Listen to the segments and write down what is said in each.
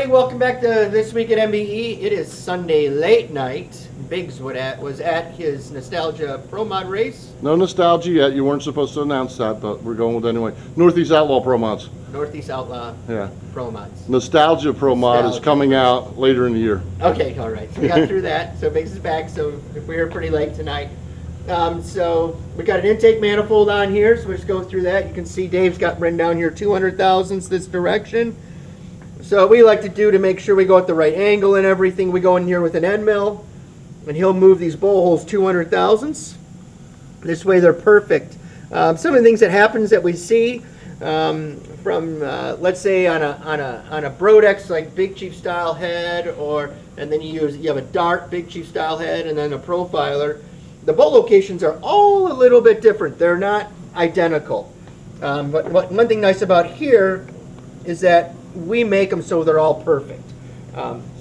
everybody. Welcome back to This Week at MBE. It is Sunday late night. Biggs was at his Nostalgia Pro Mod race. No nostalgia yet. You weren't supposed to announce that, but we're going with it anyway. Northeast Outlaw Pro Mods. Northeast Outlaw Yeah. Pro Mods. Nostalgia Pro Mod is coming out later in the year. Okay, all right. So we got through that. So Biggs is back. So we were pretty late tonight. So we got an intake manifold on here. So we'll just go through that. You can see Dave's got written down here 200 thousandths this direction. So what we like to do to make sure we go at the right angle and everything, we go in here with an end mill, and he'll move these bowl holes 200 thousandths. This way they're perfect. Some of the things that happens that we see from let's say on a Brodex like Big Chief style head, and then you have a Dart Big Chief style head, and then a profiler. The bolt locations are all a little bit different. They're not identical. But one thing nice about here is that we make them so they're all perfect.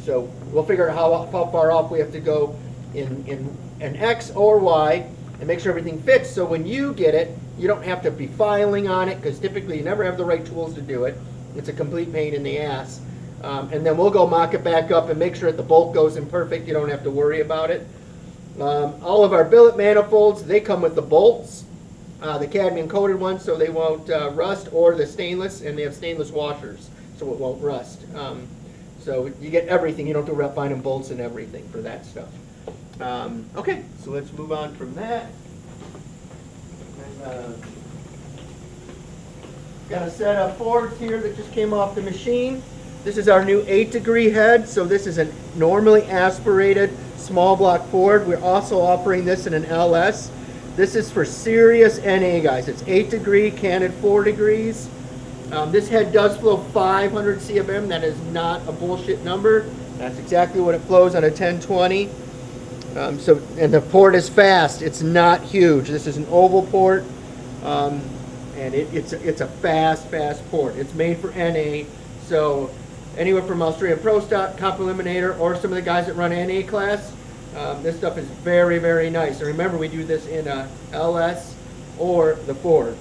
So we'll figure out how far off we have to go in an X or Y and make sure everything fits, so when you get it, you don't have to be filing on it, because typically you never have the right tools to do it. It's a complete pain in the ass. And then we'll go mock it back up and make sure that the bolt goes in perfect. You don't have to worry about it. All of our billet manifolds, they come with the bolts, the cadmium coated ones so they won't rust, or the stainless, and they have stainless washers so it won't rust. So you get everything. You don't have to find them bolts and everything for that stuff. Okay, so let's move on from that. Got a set of Fords here that just came off the machine. This is our new 8-degree head. So this is a normally aspirated small block Ford. We're also offering this in an LS. This is for serious NA guys. It's 8-degree, canted 4 degrees. This head does flow 500 CFM. That is not a bullshit number. That's exactly what it flows on a 1020. And the port is fast. It's not huge. This is an oval port, and it's a fast port. It's made for NA. So anywhere from Australia Pro Stock, Cop Eliminator, or some of the guys that run NA class, this stuff is very, very nice. And remember, we do this in a LS or the Ford.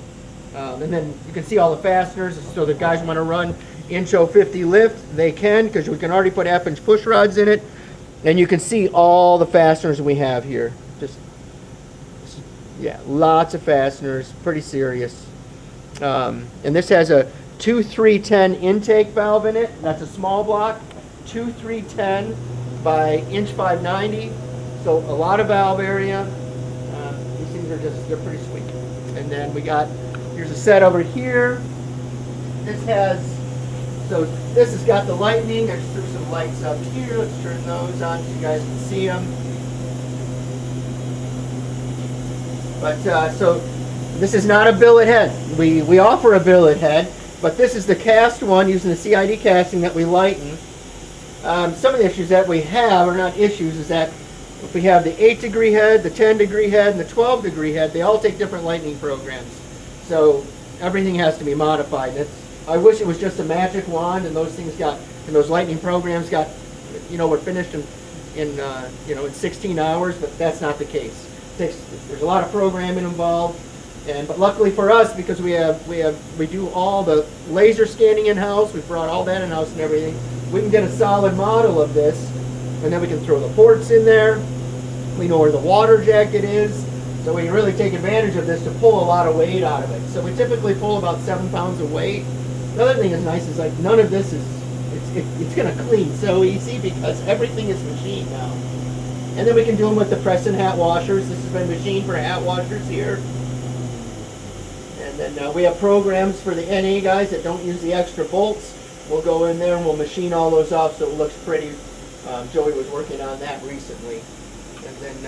And then you can see all the fasteners. So the guys want to run inch 050 lift, they can, because we can already put half-inch push rods in it. And you can see all the fasteners we have here. Yeah, lots of fasteners, pretty serious. And this has a 2310 intake valve in it. That's a small block, 2310 by inch 590. So a lot of valve area. These things are they're pretty sweet. And then here's a set over here. This has got the lightning. There's some lights up here. Let's turn those on so you guys can see them. But so this is not a billet head. We offer a billet head, but this is the cast one using the CID casting that we lighten. Some of the issues that we have, or not issues, is that if we have the 8-degree head, the 10-degree head, and the 12-degree head, they all take different lightning programs. So everything has to be modified. I wish it was just a magic wand, and those things those lightning programs were finished in 16 hours, but that's not the case. There's a lot of programming involved, but luckily for us, because we do all the laser scanning in-house, we brought all that in-house and everything, we can get a solid model of this, and then we can throw the ports in there. We know where the water jacket is, so we can really take advantage of this to pull a lot of weight out of it. So we typically pull about 7 pounds of weight. The other thing that's nice is like none of this it's going to clean so easy because everything is machined now. And then we can do them with the press and hat washers. This has been machined for hat washers here. And then we have programs for the NA guys that don't use the extra bolts. We'll go in there and we'll machine all those off so it looks pretty. Joey was working on that recently. And then,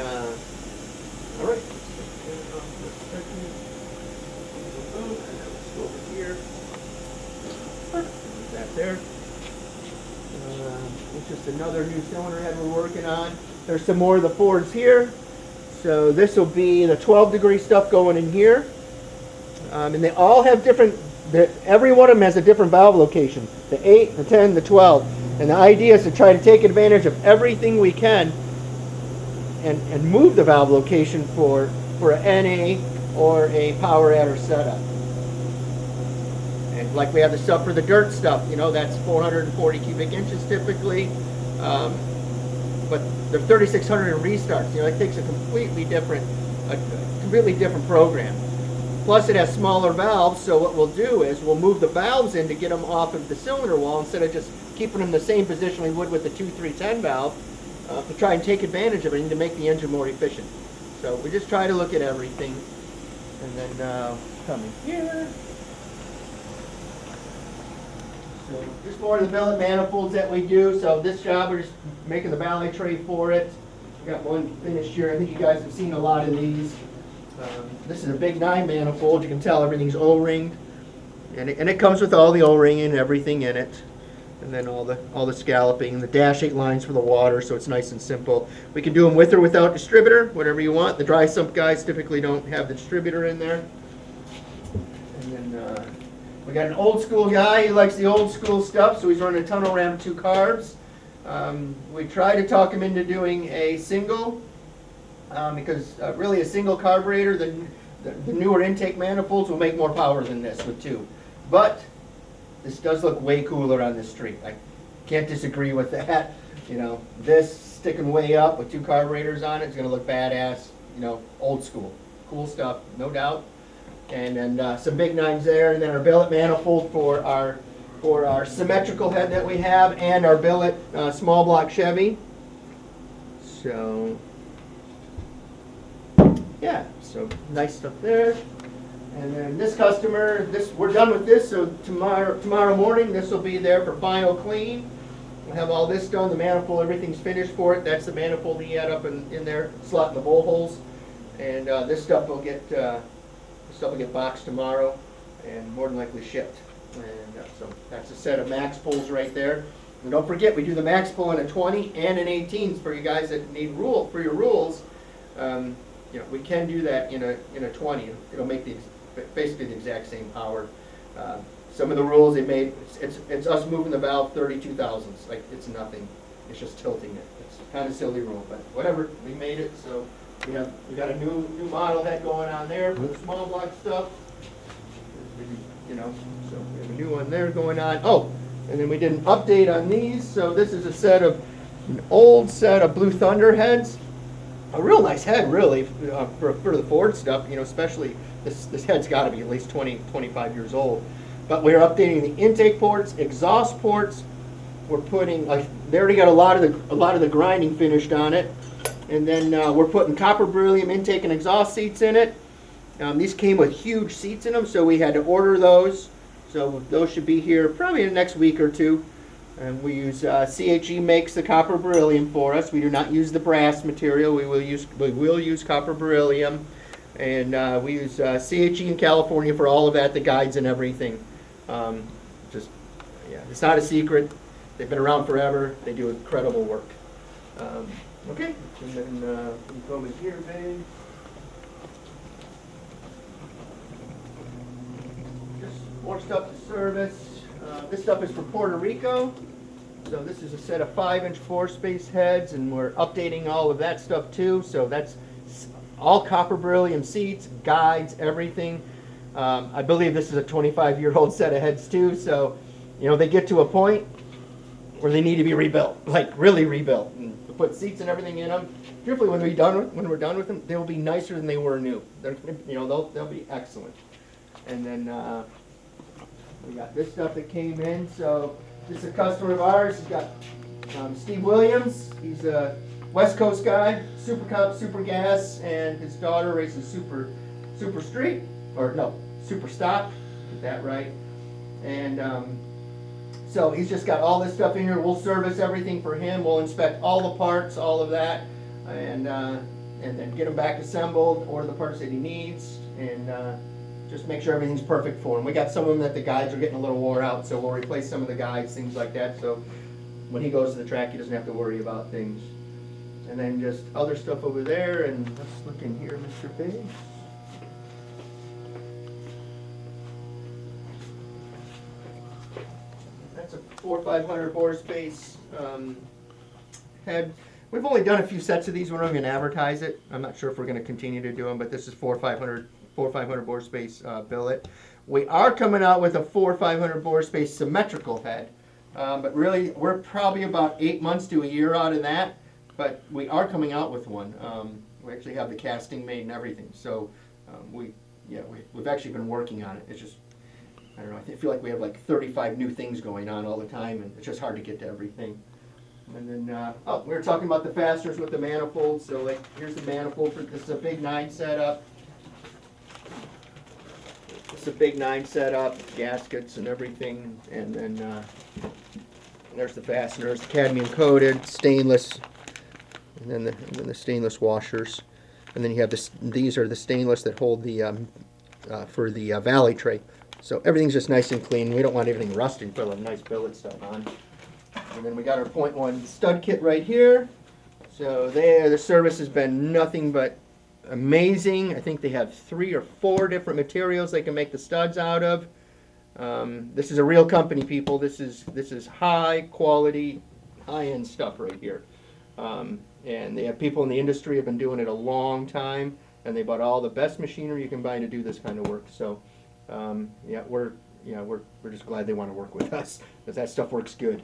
all right. Let's go over here. That there. It's just another new cylinder head we're working on. There's some more of the Fords here. So this will be the 12-degree stuff going in here. And they all have different, every one of them has a different valve location. The 8, the 10, the 12. And the idea is to try to take advantage of everything we can and move the valve location for an NA or a power adder setup. And like we have the stuff for the dirt stuff, you know, that's 440 cubic inches typically. But they're 3,600 in restarts. You know, it takes a completely different program. Plus, it has smaller valves. So what we'll do is we'll move the valves in to get them off of the cylinder wall instead of just keeping them in the same position we would with the 2-3-10 valve to try and take advantage of it and to make the engine more efficient. So we just try to look at everything, and then coming here. So just more of the billet manifolds that we do. So this job, we're just making the ballet tray for it. We got one finished here. I think you guys have seen a lot of these. This is a big 9 manifold. You can tell everything's O-ringed, and it comes with all the O-ring and everything in it, and then all the scalloping and the dash 8 lines for the water. So it's nice and simple. We can do them with or without distributor, whatever you want. The dry sump guys typically don't have the distributor in there. And then we got an old school guy. He likes the old school stuff, so he's running a tunnel ram 2 carbs. We try to talk him into doing a single, because really a single carburetor, the newer intake manifolds will make more power than this with 2. But this does look way cooler on the street. I can't disagree with that. You know, this sticking way up with 2 carburetors on it is going to look badass. You know, old school, cool stuff, no doubt. And then some big 9s there, and then our billet manifold for our symmetrical head that we have, and our billet small block Chevy. So yeah, so nice stuff there. And then this customer, we're done with this, so tomorrow morning this will be there for final clean. We'll have all this done, the manifold, everything's finished for it. That's the manifold he had up in there, slot in the bowl holes. And this stuff will get boxed tomorrow and more than likely shipped. And so that's a set of max pulls right there. And don't forget, we do the max pull in a 20 and an 18s for you guys that need for your rules. You know, we can do that in a 20. It'll make basically the exact same power. Some of the rules they made, it's us moving the valve 32 thousandths. Like, it's nothing. It's just tilting it. It's kind of silly rule, but whatever. We made it. So we got a new model head going on there for the small block stuff. You know, so we have a new one there going on. Oh, and then we did an update on these. So this is an old set of Blue Thunder heads. A real nice head, really, for the Ford stuff. You know, especially this head's got to be at least 25 years old. But we're updating the intake ports, exhaust ports. We're putting they already got a lot of the grinding finished on it, and then we're putting copper beryllium intake and exhaust seats in it. These came with huge seats in them, so we had to order those. So those should be here probably in the next week or 2. And we use CHE makes the copper beryllium for us. We do not use the brass material. We will use copper beryllium, and we use CHE in California for all of that, the guides and everything. It's not a secret. They've been around forever. They do incredible work. Okay, and then we come in here, babe. Just more stuff to service. This stuff is for Puerto Rico. So this is a set of 5-inch 4-space heads, and we're updating all of that stuff too. So that's all copper beryllium seats, guides, everything. I believe this is a 25-year-old set of heads too. So, you know, they get to a point where they need to be rebuilt, like really rebuilt, and to put seats and everything in them. Truthfully, when we're done with them, they'll be nicer than they were new. They'll be excellent. And then we got this stuff that came in. So this is a customer of ours. He's got Steve Williams. He's a West Coast guy, Super Cup, Super Gas, and his daughter races Super Street, or no, Super Stock. Get that right. And so he's just got all this stuff in here. We'll service everything for him. We'll inspect all the parts, all of that, and then get them back assembled, order the parts that he needs, and just make sure everything's perfect for him. We got some of them that the guides are getting a little wore out, so we'll replace some of the guides, things like that, so when he goes to the track, he doesn't have to worry about things. And then just other stuff over there, and let's look in here, Mr. Biggs. That's a 4,500 bore space head. We've only done a few sets of these. We're not going to advertise it. I'm not sure if we're going to continue to do them, but this is 4,500 4 or 500 bore space billet. We are coming out with a 4 or 500 bore space symmetrical head, but really we're probably about 8 months to a year out of that. But we are coming out with one. We actually have the casting made and everything. So we've actually been working on it. It's just, I don't know, I feel like we have like 35 new things going on all the time, and it's just hard to get to everything. And then, we were talking about the fasteners with the manifold. So like, here's the manifold for this is a big 9 setup. It's a big 9 setup, gaskets and everything. And then there's the fasteners, cadmium coated, stainless, and then the stainless washers. And then you have this. These are the stainless that hold the for the valley tray. So everything's just nice and clean. We don't want everything rusty. Put a nice billet stuff on. And then we got our .1 stud kit right here. So there, the service has been nothing but amazing. I think they have 3 or 4 different materials they can make the studs out of. This is a real company, people. This is high quality, high-end stuff right here. And they have people in the industry have been doing it a long time, and they bought all the best machinery you can buy to do this kind of work. So, we're just glad they want to work with us, because that stuff works good.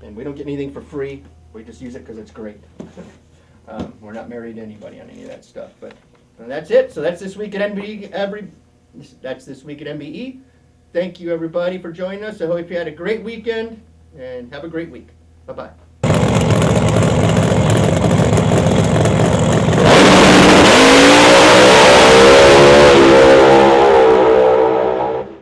And we don't get anything for free. We just use it because it's great. We're not married to anybody on any of that stuff. But that's it. So that's this week at MBE. That's this week at MBE. Thank you, everybody, for joining us. I hope you had a great weekend, and have a great week. Bye-bye.